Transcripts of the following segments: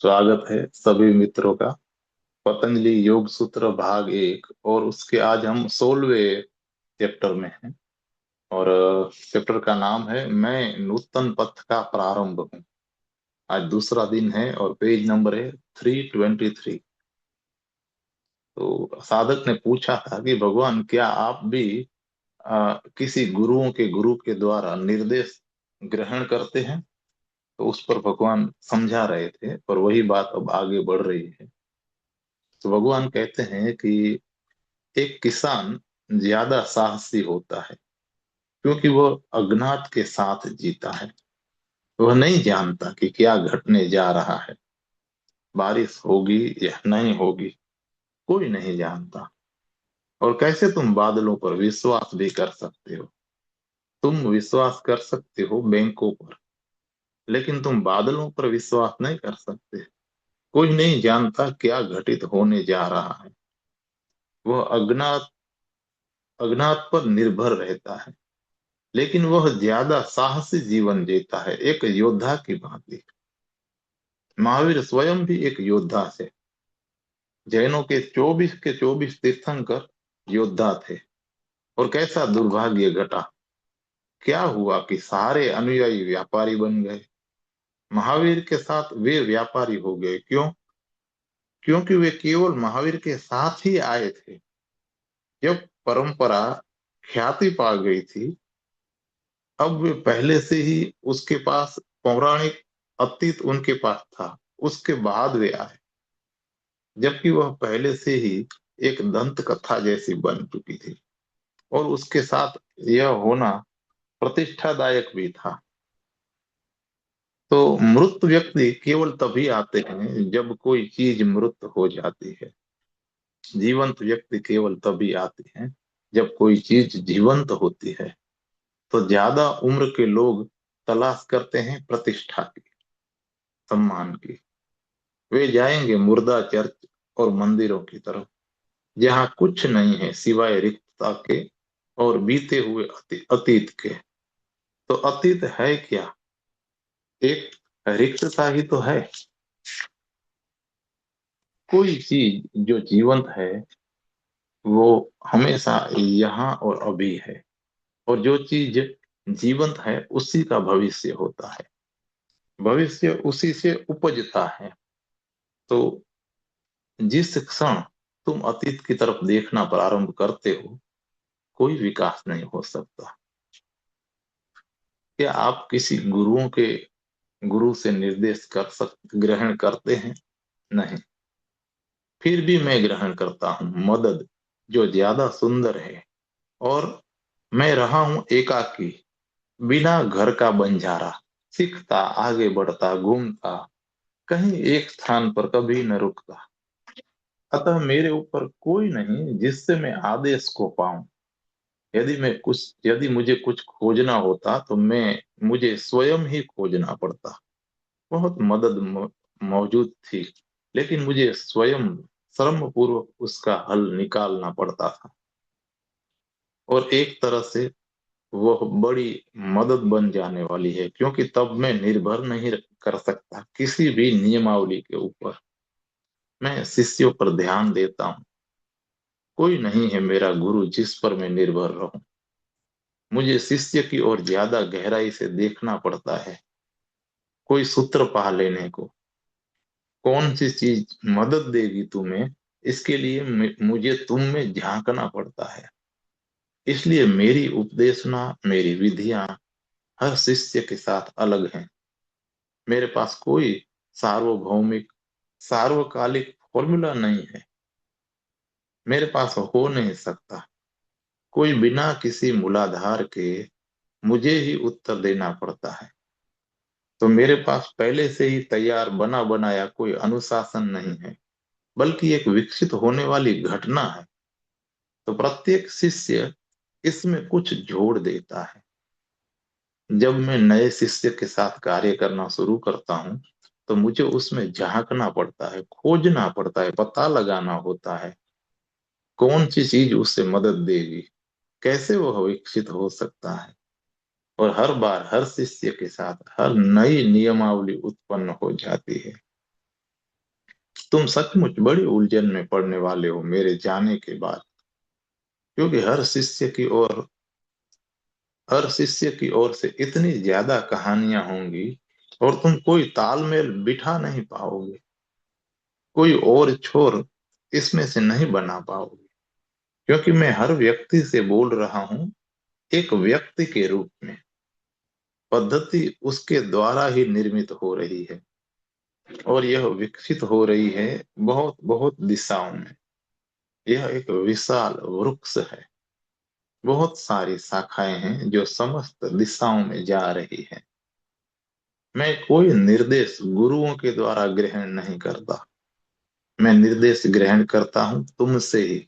स्वागत है सभी मित्रों का। पतंजलि योग सूत्र भाग 1 और उसके आज हम 16वें चैप्टर में हैं। और चैप्टर का नाम है मैं नूतन पथ का प्रारंभ हूँ। आज दूसरा दिन है और पेज नंबर है 323। तो साधक ने पूछा था कि भगवान क्या आप भी किसी गुरुओं के गुरु के द्वारा निर्देश ग्रहण करते हैं। तो उस पर भगवान समझा रहे थे पर वही बात अब आगे बढ़ रही है। तो भगवान कहते हैं कि एक किसान ज्यादा साहसी होता है क्योंकि वह अज्ञात के साथ जीता है। वह नहीं जानता कि क्या घटने जा रहा है, बारिश होगी या नहीं होगी, कोई नहीं जानता। और कैसे तुम बादलों पर विश्वास भी कर सकते हो। तुम विश्वास कर सकते हो बैंकों पर, लेकिन तुम बादलों पर विश्वास नहीं कर सकते। कोई नहीं जानता क्या घटित होने जा रहा है। वह अज्ञात अज्ञात पर निर्भर रहता है, लेकिन वह ज्यादा साहसी जीवन जीता है, एक योद्धा की भांति। महावीर स्वयं भी एक योद्धा थे। जैनों के 24 तीर्थंकर योद्धा थे। और कैसा दुर्भाग्य घटा, क्या हुआ कि सारे अनुयायी व्यापारी बन गए। महावीर के साथ वे व्यापारी हो गए। क्यों? क्योंकि वे केवल महावीर के साथ ही आए थे। जब परंपरा ख्याति पा गई थी, अब वे पहले से ही उसके पास पौराणिक अतीत उनके पास था, उसके बाद वे आए, जबकि वह पहले से ही एक दंत कथा जैसी बन चुकी थी। और उसके साथ यह होना प्रतिष्ठादायक भी था। तो मृत व्यक्ति केवल तभी आते हैं जब कोई चीज मृत हो जाती है। जीवंत व्यक्ति केवल तभी आते हैं जब कोई चीज जीवंत होती है। तो ज्यादा उम्र के लोग तलाश करते हैं प्रतिष्ठा की, सम्मान की। वे जाएंगे मुर्दा चर्च और मंदिरों की तरफ, जहाँ कुछ नहीं है सिवाय रिक्तता के और बीते हुए अतीत के। तो अतीत है क्या? एक रिक्तता ही तो है। कोई चीज जो जीवंत है वो हमेशा यहाँ और अभी है। और जो चीज जीवंत है उसी का भविष्य होता है। भविष्य उसी से उपजता है। तो जिस क्षण तुम अतीत की तरफ देखना प्रारंभ करते हो, कोई विकास नहीं हो सकता। क्या आप किसी गुरु से निर्देश ग्रहण करते हैं? नहीं। फिर भी मैं ग्रहण करता हूँ मदद, जो ज्यादा सुंदर है। और मैं रहा हूं एकाकी, बिना घर का बंजारा, सीखता आगे बढ़ता घूमता, कहीं एक स्थान पर कभी न रुकता। अतः मेरे ऊपर कोई नहीं जिससे मैं आदेश को पाऊं। यदि मुझे कुछ खोजना होता तो मैं मुझे स्वयं ही खोजना पड़ता। बहुत मदद मौजूद थी, लेकिन मुझे स्वयं श्रम पूर्वक उसका हल निकालना पड़ता था। और एक तरह से वह बड़ी मदद बन जाने वाली है, क्योंकि तब मैं निर्भर नहीं कर सकता किसी भी नियमावली के ऊपर। मैं शिष्यों पर ध्यान देता हूँ। कोई नहीं है मेरा गुरु जिस पर मैं निर्भर रहूं। मुझे शिष्य की ओर ज्यादा गहराई से देखना पड़ता है, कोई सूत्र पा लेने को। कौन सी चीज मदद देगी तुम्हें, इसके लिए मुझे तुम में झांकना पड़ता है। इसलिए मेरी उपदेशना, मेरी विधियां हर शिष्य के साथ अलग हैं। मेरे पास कोई सार्वभौमिक, सार्वकालिक फॉर्मूला नहीं है। मेरे पास हो नहीं सकता। कोई बिना किसी मूलाधार के मुझे ही उत्तर देना पड़ता है। तो मेरे पास पहले से ही तैयार बना बनाया कोई अनुशासन नहीं है, बल्कि एक विकसित होने वाली घटना है। तो प्रत्येक शिष्य इसमें कुछ जोड़ देता है। जब मैं नए शिष्य के साथ कार्य करना शुरू करता हूँ, तो मुझे उसमें झांकना पड़ता है, खोजना पड़ता है, पता लगाना होता है कौन सी चीज उससे मदद देगी, कैसे वह विकसित हो सकता है। और हर बार हर शिष्य के साथ हर नई नियमावली उत्पन्न हो जाती है। तुम सचमुच बड़ी उलझन में पड़ने वाले हो मेरे जाने के बाद, क्योंकि हर शिष्य की ओर से इतनी ज्यादा कहानियां होंगी और तुम कोई तालमेल बिठा नहीं पाओगे, कोई और छोर इसमें से नहीं बना पाओगे, क्योंकि मैं हर व्यक्ति से बोल रहा हूं एक व्यक्ति के रूप में। पद्धति उसके द्वारा ही निर्मित हो रही है और यह विकसित हो रही है बहुत बहुत दिशाओं में। यह एक विशाल वृक्ष है, बहुत सारी शाखाएं हैं जो समस्त दिशाओं में जा रही हैं। मैं कोई निर्देश गुरुओं के द्वारा ग्रहण नहीं करता, मैं निर्देश ग्रहण करता हूं तुमसे ही।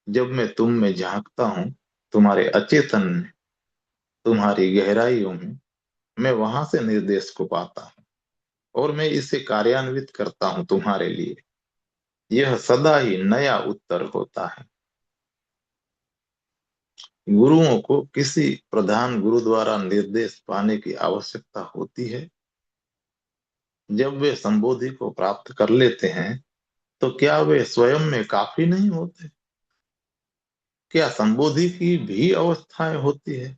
जब मैं तुम में झांकता हूं, तुम्हारे अचेतन में, तुम्हारी गहराइयों में, मैं वहां से निर्देश को पाता हूं और मैं इसे कार्यान्वित करता हूं तुम्हारे लिए। यह सदा ही नया उत्तर होता है। गुरुओं को किसी प्रधान गुरु द्वारा निर्देश पाने की आवश्यकता होती है। जब वे संबोधि को प्राप्त कर लेते हैं तो क्या वे स्वयं में काफी नहीं होते? क्या संबोधि की भी अवस्थाएं होती है?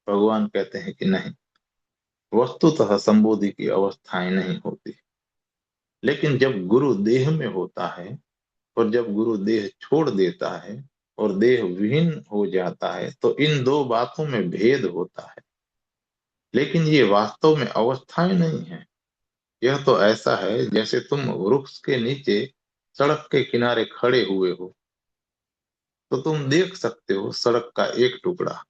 भगवान कहते हैं कि नहीं, वस्तुतः संबोधि की अवस्थाएं नहीं होती। लेकिन जब गुरु देह में होता है और जब गुरु देह छोड़ देता है और देह विहीन हो जाता है तो इन दो बातों में भेद होता है। लेकिन ये वास्तव में अवस्थाएं नहीं है। यह तो ऐसा है जैसे तुम वृक्ष के नीचे सड़क के किनारे खड़े हुए हो, तो तुम देख सकते हो सड़क का एक टुकड़ा,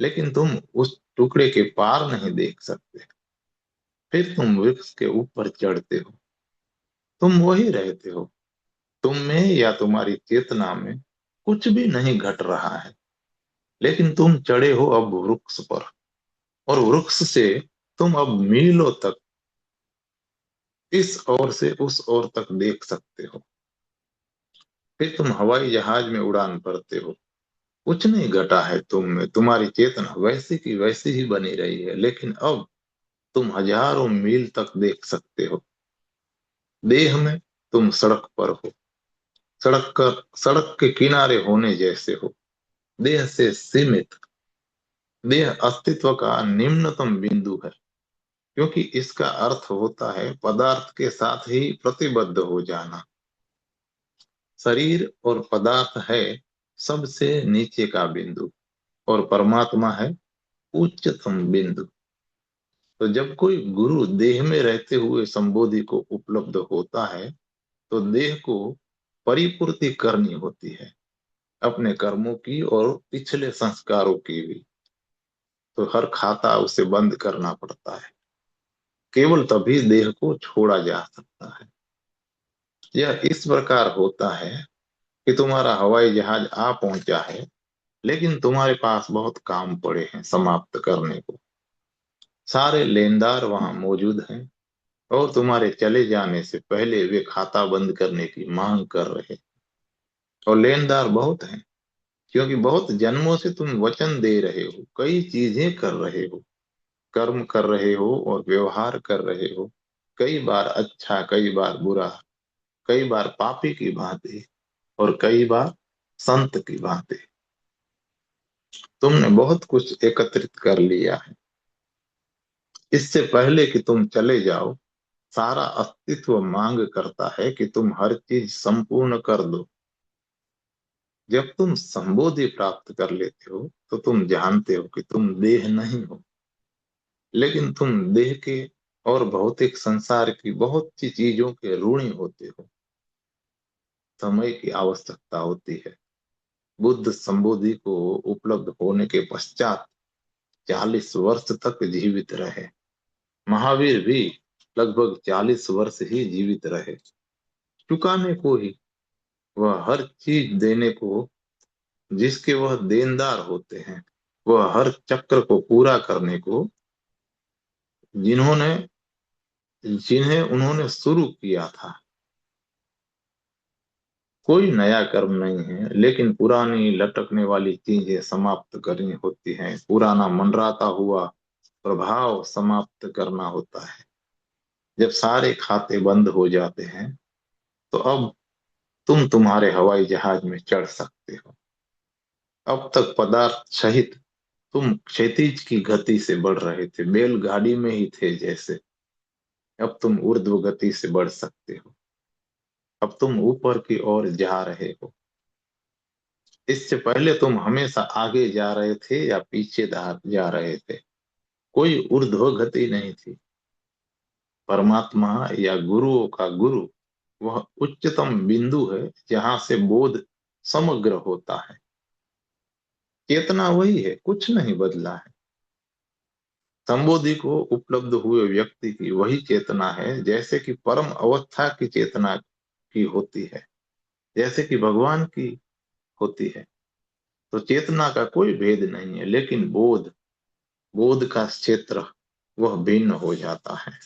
लेकिन तुम उस टुकड़े के पार नहीं देख सकते। फिर तुम वृक्ष के ऊपर चढ़ते हो, तुम वही रहते हो। तुम में या तुम्हारी चेतना में कुछ भी नहीं घट रहा है, लेकिन तुम चढ़े हो अब वृक्ष पर, और वृक्ष से तुम अब मीलों तक इस ओर से उस ओर तक देख सकते हो। फिर तुम हवाई जहाज में उड़ान भरते हो। कुछ नहीं घटा है तुम में, तुम्हारी चेतना वैसी की वैसी ही बनी रही है, लेकिन अब तुम हजारों मील तक देख सकते हो। देह में तुम सड़क पर हो, सड़क के किनारे होने जैसे हो। देह से सीमित, देह अस्तित्व का निम्नतम बिंदु है, क्योंकि इसका अर्थ होता है पदार्थ के साथ ही प्रतिबद्ध हो जाना। शरीर और पदार्थ है सबसे नीचे का बिंदु और परमात्मा है उच्चतम बिंदु। तो जब कोई गुरु देह में रहते हुए संबोधि को उपलब्ध होता है तो देह को परिपूर्ति करनी होती है, अपने कर्मों की और पिछले संस्कारों की भी। तो हर खाता उसे बंद करना पड़ता है। केवल तभी देह को छोड़ा जा सकता है। यह इस प्रकार होता है कि तुम्हारा हवाई जहाज आ पहुंचा है, लेकिन तुम्हारे पास बहुत काम पड़े हैं समाप्त करने को। सारे लेनदार वहां मौजूद हैं और तुम्हारे चले जाने से पहले वे खाता बंद करने की मांग कर रहे हैं। और लेनदार बहुत हैं, क्योंकि बहुत जन्मों से तुम वचन दे रहे हो, कई चीजें कर रहे हो, कर्म कर रहे हो और व्यवहार कर रहे हो। कई बार अच्छा, कई बार बुरा, कई बार पापी की भांति और कई बार संत की भांति। तुमने बहुत कुछ एकत्रित कर लिया है। इससे पहले कि तुम चले जाओ, सारा अस्तित्व मांग करता है कि तुम हर चीज संपूर्ण कर दो। जब तुम संबोधि प्राप्त कर लेते हो तो तुम जानते हो कि तुम देह नहीं हो, लेकिन तुम देह के और भौतिक संसार की बहुत सी चीजों के ऋणी होते हो। समय की आवश्यकता होती है। बुद्ध संबोधि को उपलब्ध होने के पश्चात 40 वर्ष तक जीवित रहे। महावीर भी लगभग 40 वर्ष ही जीवित रहे। चुकाने को ही, वह हर चीज देने को जिसके वह देनदार होते हैं, वह हर चक्र को पूरा करने को जिन्होंने जिन्हें उन्होंने शुरू किया था। कोई नया कर्म नहीं है, लेकिन पुरानी लटकने वाली चीजें समाप्त करनी होती हैं। पुराना मंडराता हुआ प्रभाव समाप्त करना होता है। जब सारे खाते बंद हो जाते हैं तो अब तुम तुम्हारे हवाई जहाज में चढ़ सकते हो। अब तक पदार्थ सहित तुम क्षैतिज की गति से बढ़ रहे थे, बैलगाड़ी में ही थे जैसे। अब तुम ऊर्ध्व गति से बढ़ सकते हो। अब तुम ऊपर की ओर जा रहे हो। इससे पहले तुम हमेशा आगे जा रहे थे या पीछे जा रहे थे, कोई ऊर्ध्व गति नहीं थी। परमात्मा या गुरुओं का गुरु वह उच्चतम बिंदु है जहां से बोध समग्र होता है। चेतना वही है, कुछ नहीं बदला है। संबोधि को उपलब्ध हुए व्यक्ति की वही चेतना है जैसे कि परम अवस्था की चेतना की होती है, जैसे कि भगवान की होती है। तो चेतना का कोई भेद नहीं है, लेकिन बोध, बोध का क्षेत्र वह भिन्न हो जाता है।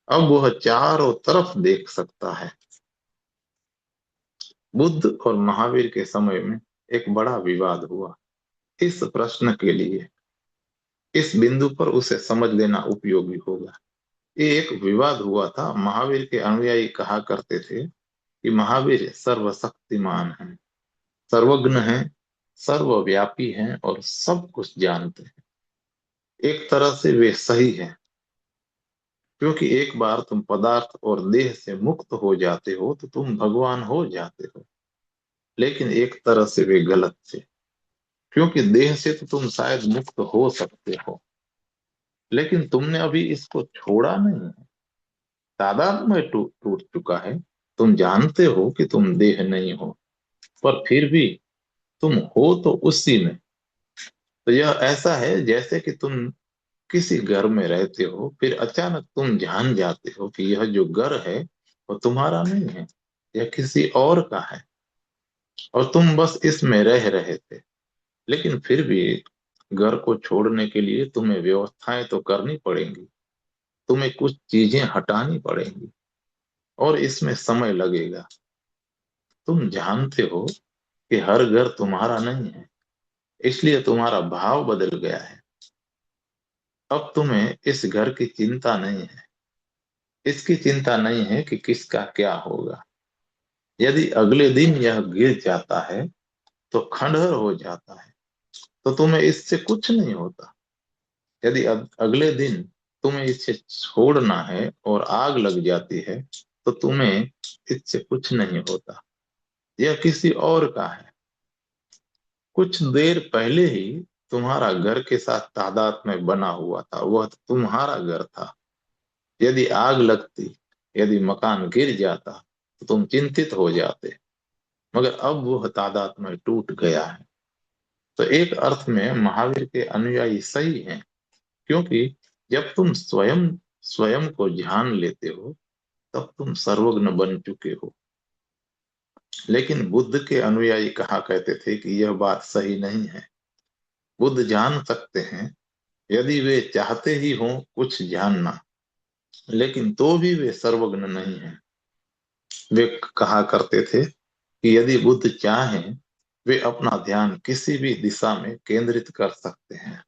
अब वह चारों तरफ देख सकता है। बुद्ध और महावीर के समय में एक बड़ा विवाद हुआ इस प्रश्न के लिए। इस बिंदु पर उसे समझ लेना उपयोगी होगा। ये एक विवाद हुआ था। महावीर के अनुयायी कहा करते थे कि महावीर सर्वशक्तिमान है, सर्वज्ञ है, सर्वव्यापी है और सब कुछ जानते हैं। एक तरह से वे सही है, क्योंकि एक बार तुम पदार्थ और देह से मुक्त हो जाते हो तो तुम भगवान हो जाते हो। लेकिन एक तरह से वे गलत थे, क्योंकि देह से तो तुम शायद मुक्त हो सकते हो, लेकिन तुमने अभी इसको छोड़ा नहीं है। तादाद में टूट चुका है। तुम जानते हो कि तुम देह नहीं हो, पर फिर भी तुम हो तो उसी में। तो यह ऐसा है जैसे कि तुम किसी घर में रहते हो, फिर अचानक तुम जान जाते हो कि यह जो घर है वो तुम्हारा नहीं है, यह किसी और का है, और तुम बस इसमें रह रहे थे। लेकिन फिर भी घर को छोड़ने के लिए तुम्हें व्यवस्थाएं तो करनी पड़ेंगी, तुम्हें कुछ चीजें हटानी पड़ेंगी, और इसमें समय लगेगा। तुम जानते हो कि हर घर तुम्हारा नहीं है, इसलिए तुम्हारा भाव बदल गया है। अब तुम्हें इस घर की चिंता नहीं है, इसकी चिंता नहीं है कि किसका क्या होगा। यदि अगले दिन यह गिर जाता है तो खंडहर हो जाता है, तो तुम्हें इससे कुछ नहीं होता। यदि अगले दिन तुम्हें इसे छोड़ना है और आग लग जाती है तो तुम्हें इससे कुछ नहीं होता, यह किसी और का है। कुछ देर पहले ही तुम्हारा घर के साथ तादाद में बना हुआ था, वह तुम्हारा घर था। यदि आग लगती, यदि मकान गिर जाता तो तुम चिंतित हो जाते, मगर अब वह तादाद में टूट गया है। तो एक अर्थ में महावीर के अनुयायी सही हैं, क्योंकि जब तुम स्वयं स्वयं को जान लेते हो तब तुम सर्वज्ञ बन चुके हो। लेकिन बुद्ध के अनुयायी कहा करते थे कि यह बात सही नहीं है। बुद्ध जान सकते हैं यदि वे चाहते ही हों कुछ जानना, लेकिन तो भी वे सर्वज्ञ नहीं हैं। वे कहा करते थे कि यदि बुद्ध चाहें, वे अपना ध्यान किसी भी दिशा में केंद्रित कर सकते हैं,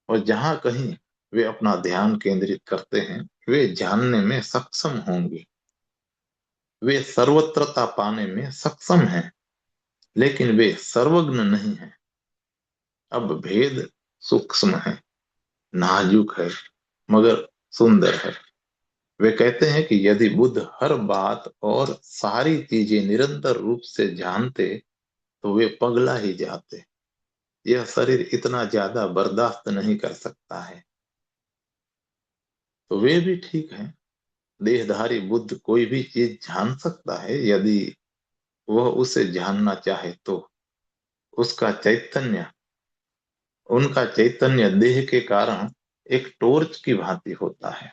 और जहां कहीं वे अपना ध्यान केंद्रित करते हैं वे जानने में सक्षम होंगे। वे सर्वत्रता पाने में सक्षम हैं, लेकिन वे सर्वज्ञ नहीं हैं। अब भेद सूक्ष्म है, नाजुक है, मगर सुंदर है। वे कहते हैं कि यदि बुद्ध हर बात और सारी चीजें निरंतर रूप से जानते तो वे पगला ही जाते। यह शरीर इतना ज्यादा बर्दाश्त नहीं कर सकता है। तो वे भी ठीक है। देहधारी बुद्ध कोई भी चीज जान सकता है यदि वह उसे जानना चाहे तो। उसका चैतन्य, उनका चैतन्य देह के कारण एक टॉर्च की भांति होता है।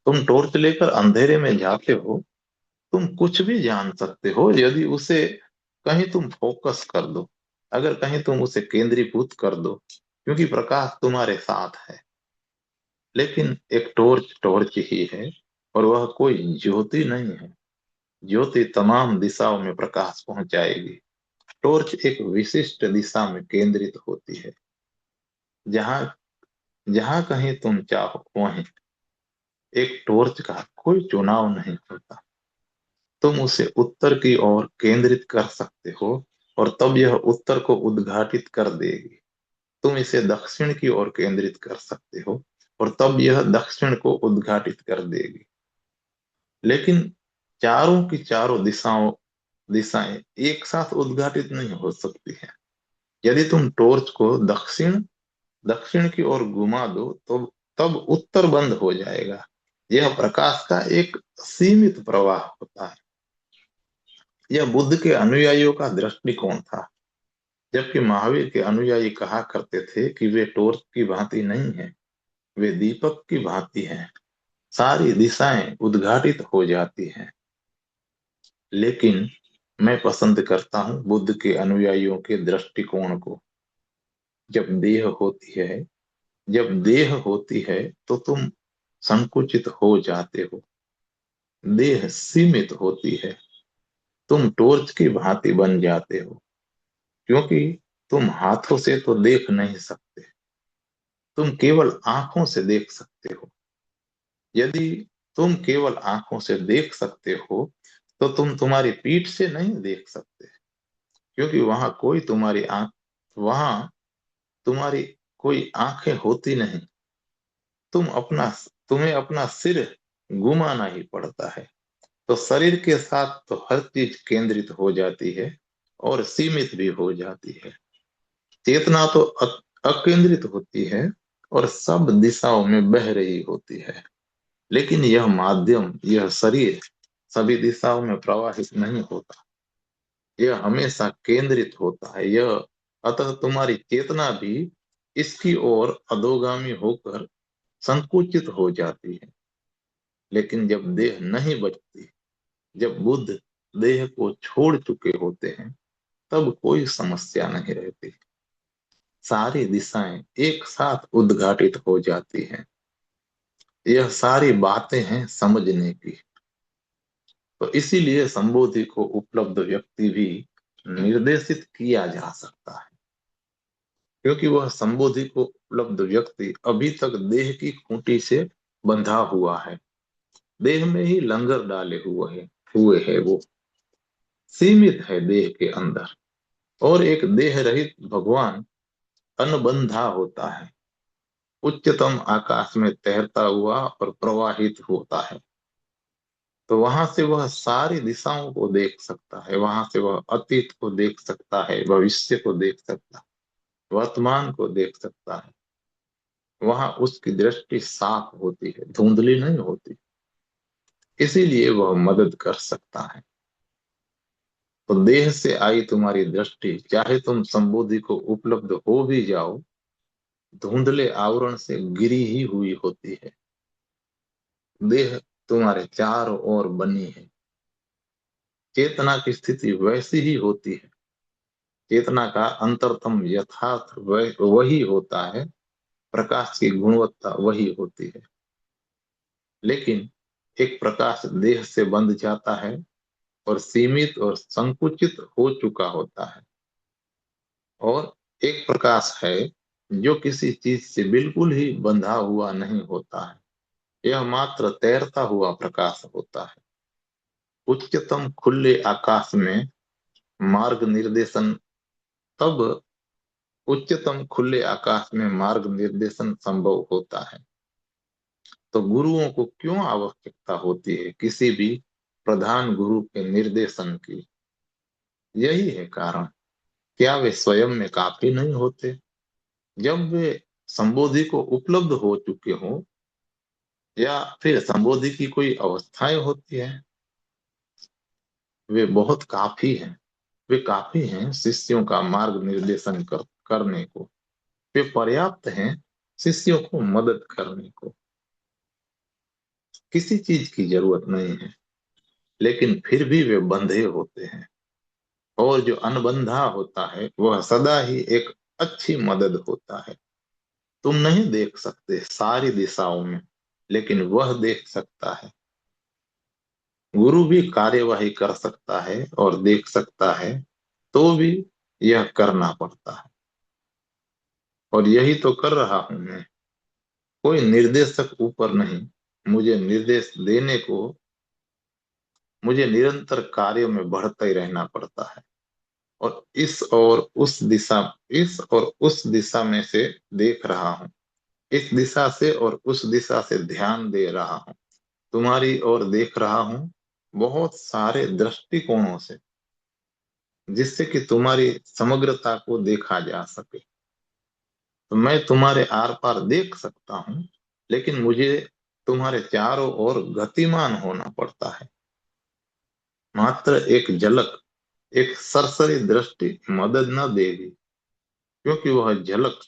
तुम टॉर्च लेकर अंधेरे में जाते हो, तुम कुछ भी जान सकते हो यदि उसे कहीं तुम फोकस कर दो, अगर कहीं तुम उसे केंद्रीभूत कर दो, क्योंकि प्रकाश तुम्हारे साथ है। लेकिन एक टॉर्च टॉर्च ही है, और वह कोई ज्योति नहीं है। ज्योति तमाम दिशाओं में प्रकाश पहुंचाएगी। टॉर्च एक विशिष्ट दिशा में केंद्रित होती है, जहां जहां कहीं तुम चाहो वहीं। एक टॉर्च का कोई चुनाव नहीं होता। तुम उसे उत्तर की ओर केंद्रित कर सकते हो और तब यह उत्तर को उद्घाटित कर देगी। तुम इसे दक्षिण की ओर केंद्रित कर सकते हो और तब यह दक्षिण को उद्घाटित कर देगी। लेकिन चारों की चारों दिशाएं एक साथ उद्घाटित नहीं हो सकती हैं। यदि तुम टॉर्च को दक्षिण दक्षिण की ओर घुमा दो तो तब उत्तर बंद हो जाएगा। यह प्रकाश का एक सीमित प्रवाह होता है। यह बुद्ध के अनुयायियों का दृष्टिकोण था, जबकि महावीर के अनुयायी कहा करते थे कि वे टॉर्च की भांति नहीं है, वे दीपक की भांति हैं। सारी दिशाएं उद्घाटित हो जाती हैं। लेकिन मैं पसंद करता हूं बुद्ध के अनुयायियों के दृष्टिकोण को। जब देह होती है जब देह होती है तो तुम संकुचित हो जाते हो। देह सीमित होती है, तुम टॉर्च की भांति बन जाते हो, क्योंकि तुम हाथों से तो देख नहीं सकते, तुम केवल आंखों से देख सकते हो। यदि तुम केवल आंखों से देख सकते हो तो तुम तुम्हारी पीठ से नहीं देख सकते, क्योंकि वहां तुम्हारी कोई आंखें होती नहीं। तुम अपना तुम्हें अपना सिर घुमाना ही पड़ता है। तो शरीर के साथ तो हर चीज केंद्रित हो जाती है और सीमित भी हो जाती है। चेतना तो अकेंद्रित होती है और सब दिशाओं में बह रही होती है। लेकिन यह शरीर सभी दिशाओं में प्रवाहित नहीं होता, यह हमेशा केंद्रित होता है। यह अतः तुम्हारी चेतना भी इसकी ओर अधोगामी होकर संकुचित हो जाती है। लेकिन जब देह नहीं बचती, जब बुद्ध देह को छोड़ चुके होते हैं, तब कोई समस्या नहीं रहती। सारी दिशाएं एक साथ उद्घाटित हो जाती हैं। यह सारी बातें हैं समझने की। तो इसीलिए संबोधि को उपलब्ध व्यक्ति भी निर्देशित किया जा सकता है, क्योंकि वह संबोधि को उपलब्ध व्यक्ति अभी तक देह की खूंटी से बंधा हुआ है। देह में ही लंगर डाले हुए है वो, सीमित है देह के अंदर। और एक देह रहित भगवान अनबंधा होता है, उच्चतम आकाश में तैरता हुआ और प्रवाहित होता है। तो वहां से वह सारी दिशाओं को देख सकता है, वहां से वह अतीत को देख सकता है, भविष्य को देख सकता है, वर्तमान को देख सकता है। वहां उसकी दृष्टि साफ होती है, धुंधली नहीं होती। इसीलिए वह मदद कर सकता है। तो देह से आई तुम्हारी दृष्टि, चाहे तुम संबोधि को उपलब्ध हो भी जाओ, धुंधले आवरण से घिरी ही हुई होती है। देह तुम्हारे चारों ओर बनी है। चेतना की स्थिति वैसी ही होती है। चेतना का अंतरतम यथार्थ वही होता है, प्रकाश की गुणवत्ता वही होती है। लेकिन एक प्रकाश देह से बंध जाता है और सीमित और संकुचित हो चुका होता है, और एक प्रकाश है जो किसी चीज से बिल्कुल ही बंधा हुआ नहीं होता है। यह मात्र तैरता हुआ प्रकाश होता है। उच्चतम खुले आकाश में मार्ग निर्देशन तब उच्चतम खुले आकाश में मार्ग निर्देशन संभव होता है। तो गुरुओं को क्यों आवश्यकता होती है किसी भी प्रधान गुरु के निर्देशन की? यही है कारण। क्या वे स्वयं में काफी नहीं होते? जब वे संबोधि को उपलब्ध हो चुके हो, या फिर संबोधि की कोई अवस्थाएं होती है, वे बहुत काफी हैं। वे काफी हैं शिष्यों का मार्ग निर्देशन करने को। वे पर्याप्त हैं शिष्यों को मदद करने को। किसी चीज की जरूरत नहीं है, लेकिन फिर भी वे बंधे होते हैं। और जो अनबंधा होता है वह सदा ही एक अच्छी मदद होता है। तुम नहीं देख सकते सारी दिशाओं में, लेकिन वह देख सकता है। गुरु भी कार्यवाही कर सकता है और देख सकता है, तो भी यह करना पड़ता है। और यही तो कर रहा हूं मैं। कोई निर्देशक ऊपर नहीं, मुझे निर्देश देने को मुझे निरंतर कार्य में बढ़ता ही रहना पड़ता है, और इस और उस दिशा में से देख रहा हूँ, इस दिशा से और उस दिशा से ध्यान दे रहा हूँ, तुम्हारी ओर देख रहा हूँ बहुत सारे दृष्टिकोणों से, जिससे कि तुम्हारी समग्रता को देखा जा सके। तो मैं तुम्हारे आर पार देख सकता हूँ, लेकिन मुझे तुम्हारे चारों ओर गतिमान होना पड़ता है। मात्र एक झलक, एक सरसरी दृष्टि मदद न देगी, क्योंकि वह झलक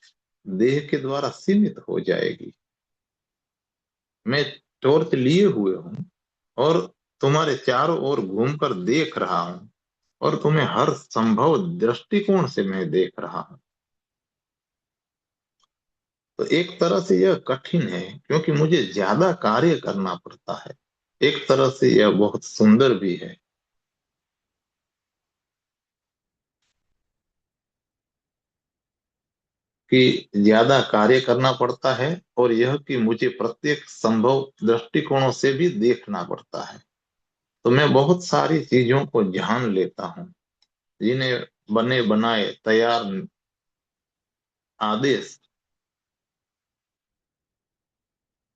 देह के द्वारा सीमित हो जाएगी। मैं टॉर्च लिए हुए हूँ और तुम्हारे चारों ओर घूमकर देख रहा हूँ, और तुम्हें हर संभव दृष्टिकोण से मैं देख रहा हूँ। तो एक तरह से यह कठिन है, क्योंकि मुझे ज्यादा कार्य करना पड़ता है। एक तरह से यह बहुत सुंदर भी है कि ज्यादा कार्य करना पड़ता है, और यह कि मुझे प्रत्येक संभव दृष्टिकोणों से भी देखना पड़ता है। तो मैं बहुत सारी चीजों को जान लेता हूँ, जिन्हें बने बनाए तैयार आदेश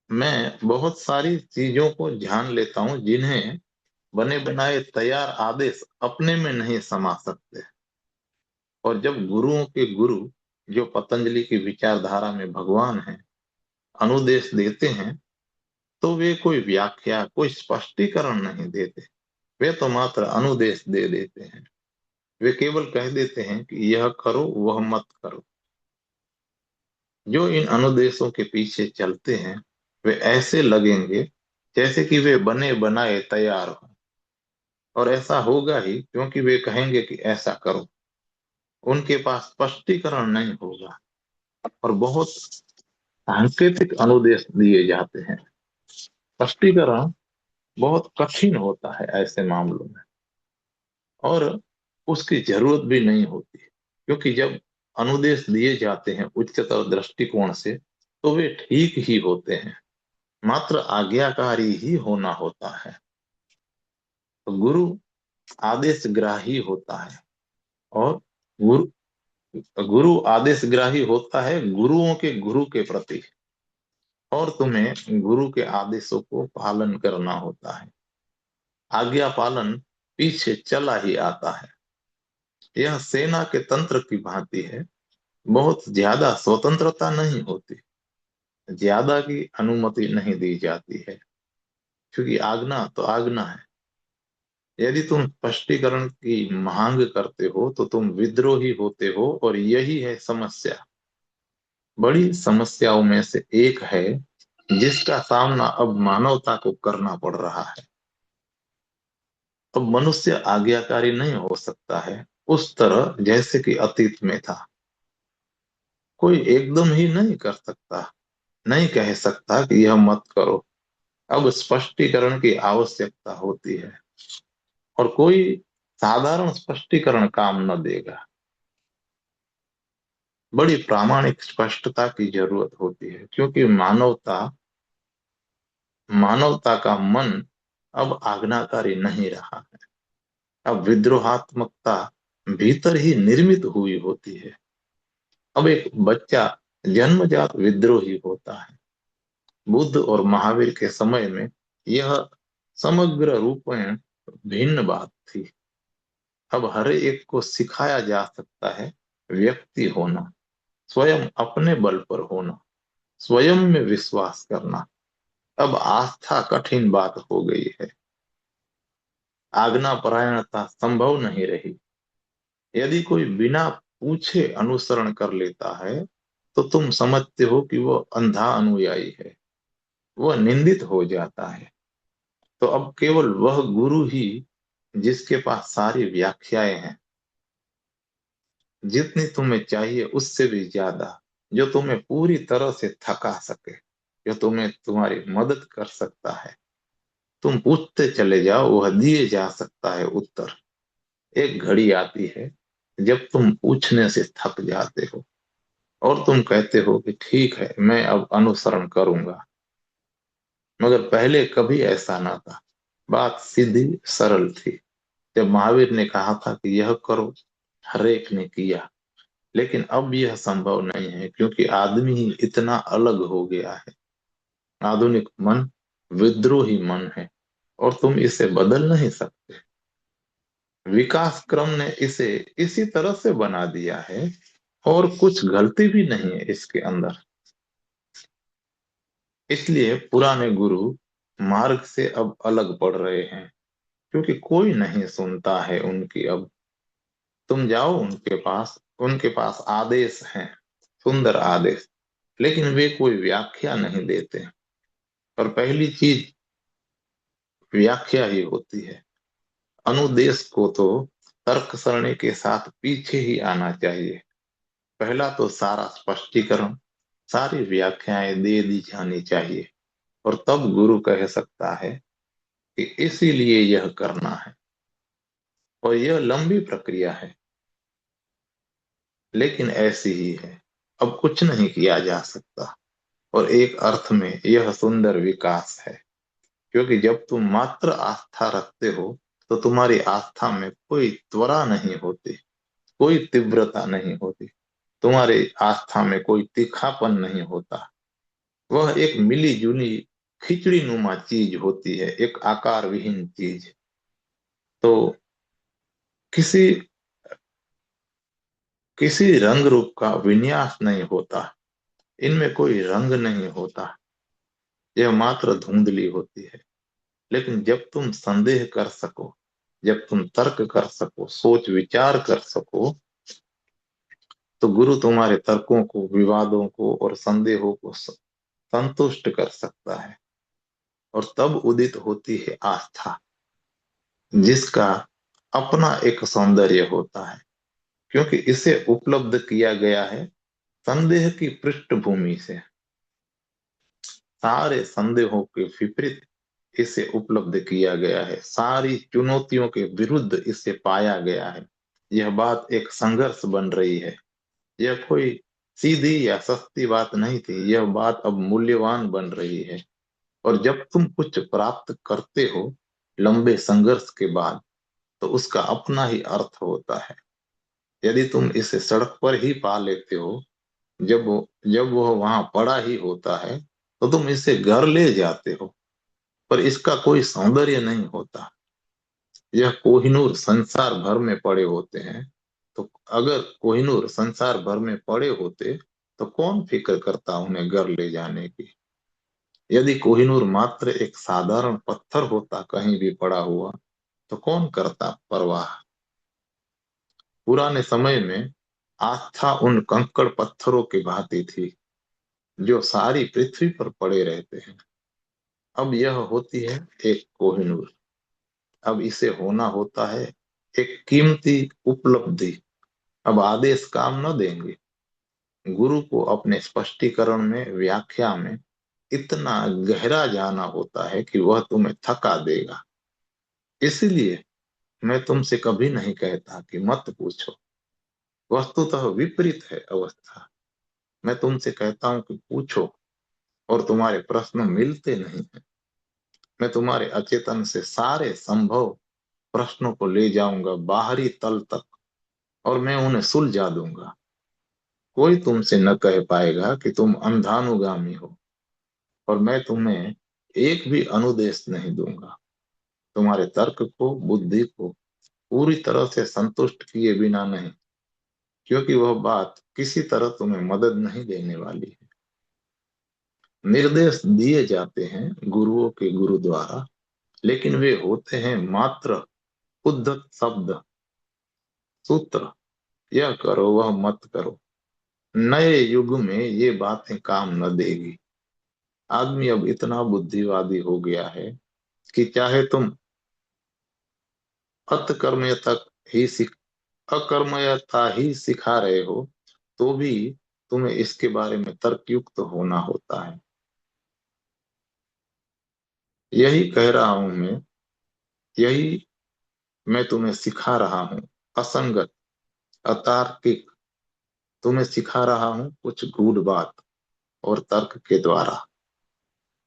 मैं बहुत सारी चीजों को जान लेता हूँ, जिन्हें बने बनाए तैयार आदेश अपने में नहीं समा सकते। और जब गुरुओं के गुरु, जो पतंजलि की विचारधारा में भगवान हैं, अनुदेश देते हैं, तो वे कोई व्याख्या, कोई स्पष्टीकरण नहीं देते। वे तो मात्र अनुदेश दे देते हैं। वे केवल कह देते हैं कि यह करो, वह मत करो। जो इन अनुदेशों के पीछे चलते हैं, वे ऐसे लगेंगे जैसे कि वे बने बनाए तैयार हो। और ऐसा होगा ही, क्योंकि वे कहेंगे कि ऐसा करो। उनके पास स्पष्टीकरण नहीं होगा, और बहुत सांकेतिक अनुदेश दिए जाते हैं। स्पष्टीकरण बहुत कठिन होता है ऐसे मामलों में, और उसकी जरूरत भी नहीं होती, क्योंकि जब अनुदेश दिए जाते हैं उच्चतर दृष्टिकोण से, तो वे ठीक ही होते हैं। मात्र आज्ञाकारी ही होना होता है। तो गुरु आदेशग्राही होता है, और गुरु गुरु आदेशग्राही होता है गुरुओं के गुरु के प्रति, और तुम्हें गुरु के आदेशों को पालन करना होता है। आज्ञा पालन पीछे चला ही आता है। यह सेना के तंत्र की भांति है। बहुत ज्यादा स्वतंत्रता नहीं होती, ज्यादा की अनुमति नहीं दी जाती है, क्योंकि आज्ञा तो आज्ञा है। यदि तुम स्पष्टीकरण की मांग करते हो, तो तुम विद्रोही होते हो, और यही है समस्या। बड़ी समस्याओं में से एक है, जिसका सामना अब मानवता को करना पड़ रहा है। अब मनुष्य आज्ञाकारी नहीं हो सकता है उस तरह जैसे कि अतीत में था। कोई एकदम ही नहीं कर सकता, नहीं कह सकता कि यह मत करो। अब स्पष्टीकरण की आवश्यकता होती है, और कोई साधारण स्पष्टीकरण काम न देगा। बड़ी प्रामाणिक स्पष्टता की जरूरत होती है, क्योंकि मानवता का मन अब आज्ञाकारी नहीं रहा है। अब विद्रोहात्मकता भीतर ही निर्मित हुई होती है। अब एक बच्चा जन्मजात विद्रोही होता है। बुद्ध और महावीर के समय में यह समग्र रूपेण भिन्न बात थी। अब हर एक को सिखाया जा सकता है व्यक्ति होना, स्वयं अपने बल पर होना, स्वयं में विश्वास करना। अब आस्था कठिन बात हो गई है। आज्ञा परायणता संभव नहीं रही। यदि कोई बिना पूछे अनुसरण कर लेता है, तो तुम समझते हो कि वह अंधा अनुयायी है, वह निंदित हो जाता है। तो अब केवल वह गुरु ही, जिसके पास सारी व्याख्याएं हैं, जितनी तुम्हें चाहिए उससे भी ज्यादा, जो तुम्हें पूरी तरह से थका सके, जो तुम्हें तुम्हारी मदद कर सकता है। तुम पूछते चले जाओ, वह दिए जा सकता है उत्तर। एक घड़ी आती है जब तुम पूछने से थक जाते हो, और तुम कहते हो कि ठीक है, मैं अब अनुसरण करूंगा। मगर पहले कभी ऐसा ना था। बात सीधी सरल थी। जब महावीर ने कहा था कि यह करो, हर एक ने किया। लेकिन अब यह संभव नहीं है, क्योंकि आदमी ही इतना अलग हो गया है। आधुनिक मन विद्रोही मन है, और तुम इसे बदल नहीं सकते। विकास क्रम ने इसे इसी तरह से बना दिया है, और कुछ गलती भी नहीं है इसके अंदर। इसलिए पुराने गुरु मार्ग से अब अलग पड़ रहे हैं, क्योंकि कोई नहीं सुनता है उनकी अब। तुम जाओ उनके पास आदेश हैं, सुंदर आदेश, लेकिन वे कोई व्याख्या नहीं देते। और पहली चीज व्याख्या ही होती है। अनुदेश को तो तर्क सरणी के साथ पीछे ही आना चाहिए। पहला तो सारा स्पष्टीकरण, सारी व्याख्याएं दे दी जानी चाहिए, और तब गुरु कह सकता है कि इसीलिए यह करना है। और यह लंबी प्रक्रिया है, लेकिन ऐसी ही है। अब कुछ नहीं किया जा सकता। और एक अर्थ में यह सुंदर विकास है, क्योंकि जब तुम मात्र आस्था रखते हो, तो तुम्हारी आस्था में कोई त्वरा नहीं होती, कोई तीव्रता नहीं होती। तुम्हारी आस्था में कोई तीखापन नहीं होता। वह एक मिली जुली खिचड़ी नुमा चीज होती है, एक आकार विहीन चीज। तो किसी किसी रंग रूप का विन्यास नहीं होता, इनमें कोई रंग नहीं होता। यह मात्र धुंधली होती है। लेकिन जब तुम संदेह कर सको, जब तुम तर्क कर सको, सोच विचार कर सको, तो गुरु तुम्हारे तर्कों को, विवादों को और संदेहों को संतुष्ट कर सकता है। और तब उदित होती है आस्था, जिसका अपना एक सौंदर्य होता है, क्योंकि इसे उपलब्ध किया गया है संदेह की पृष्ठभूमि से। सारे संदेहों के विपरीत इसे उपलब्ध किया गया है, सारी चुनौतियों के विरुद्ध इसे पाया गया है। यह बात एक संघर्ष बन रही है। यह कोई सीधी या सस्ती बात नहीं थी, यह बात अब मूल्यवान बन रही है। और जब तुम कुछ प्राप्त करते हो लंबे संघर्ष के बाद, तो उसका अपना ही अर्थ होता है। यदि तुम इसे सड़क पर ही पा लेते हो, जब वह वहां पड़ा ही होता है, तो तुम इसे घर ले जाते हो, पर इसका कोई सौंदर्य नहीं होता। यह कोहिनूर संसार भर में पड़े होते हैं। तो अगर कोहिनूर संसार भर में पड़े होते, तो कौन फिक्र करता उन्हें घर ले जाने की। यदि कोहिनूर मात्र एक साधारण पत्थर होता कहीं भी पड़ा हुआ, तो कौन करता परवाह। पुराने समय में आस्था उन कंकड़ पत्थरों की भांति थी, जो सारी पृथ्वी पर पड़े रहते हैं। अब यह होती है एक कोहिनूर। अब इसे होना होता है एक कीमती उपलब्धि। अब आदेश काम न देंगे। गुरु को अपने स्पष्टीकरण में, व्याख्या में इतना गहरा जाना होता है कि वह तुम्हें थका देगा। इसलिए मैं तुमसे कभी नहीं कहता कि मत पूछो। वस्तुतः विपरीत है अवस्था। मैं तुमसे कहता हूं कि पूछो, और तुम्हारे प्रश्न मिलते नहीं है। मैं तुम्हारे अचेतन से सारे संभव प्रश्नों को ले जाऊंगा बाहरी तल तक, और मैं उन्हें सुलझा दूंगा। कोई तुमसे न कह पाएगा कि तुम अंधानुगामी हो, और मैं तुम्हें एक भी अनुदेश नहीं दूंगा, तुम्हारे तर्क को, बुद्धि को पूरी तरह से संतुष्ट किए बिना नहीं, क्योंकि वह बात किसी तरह तुम्हें मदद नहीं देने वाली है। निर्देश दिए जाते हैं गुरुओं के गुरु द्वारा, लेकिन वे होते हैं मात्र उद्धत शब्द, सूत्र। यह करो, वह मत करो। नए युग में ये बातें काम न देगी। आदमी अब इतना बुद्धिवादी हो गया है कि चाहे तुम अतकर्मण्यता ही सीख अकर्मण्यता ही सिखा रहे हो, तो भी तुम्हें इसके बारे में तर्कयुक्त होना होता है। यही कह रहा हूं मैं, यही मैं तुम्हें सिखा रहा हूं। असंगत, अतार्किक तुम्हें सिखा रहा हूं कुछ गूढ़ बात, और तर्क के द्वारा।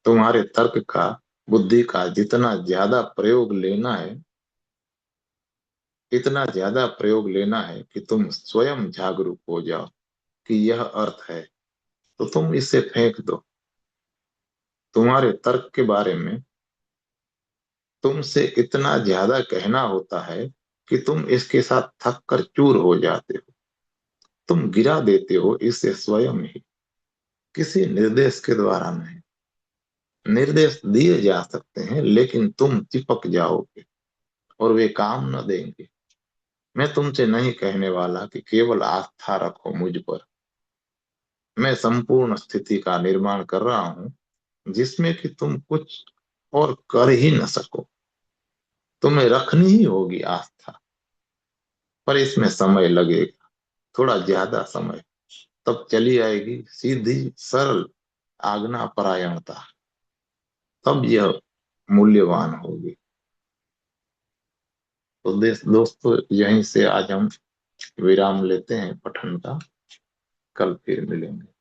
तुम्हारे तर्क का, बुद्धि का जितना ज्यादा प्रयोग लेना है, इतना ज्यादा प्रयोग लेना है कि तुम स्वयं जागरूक हो जाओ कि यह अर्थ है, तो तुम इसे फेंक दो। तुम्हारे तर्क के बारे में तुमसे इतना ज्यादा कहना होता है कि तुम इसके साथ थक कर चूर हो जाते हो। तुम गिरा देते हो इसे स्वयं ही, किसी निर्देश के द्वारा नहीं। निर्देश दिए जा सकते हैं लेकिन तुम चिपक जाओगे और वे काम न देंगे। मैं तुमसे नहीं कहने वाला कि केवल आस्था रखो मुझ पर। मैं संपूर्ण स्थिति का निर्माण कर रहा हूं जिसमें कि तुम कुछ और कर ही न सको। तुम्हें रखनी ही होगी आस्था, पर इसमें समय लगेगा, थोड़ा ज्यादा समय। तब चली आएगी सीधी सरल आज्ञा परायणता। तब यह मूल्यवान होगी। तो दोस्तों, यहीं से आज हम विराम लेते हैं पठन का। कल फिर मिलेंगे।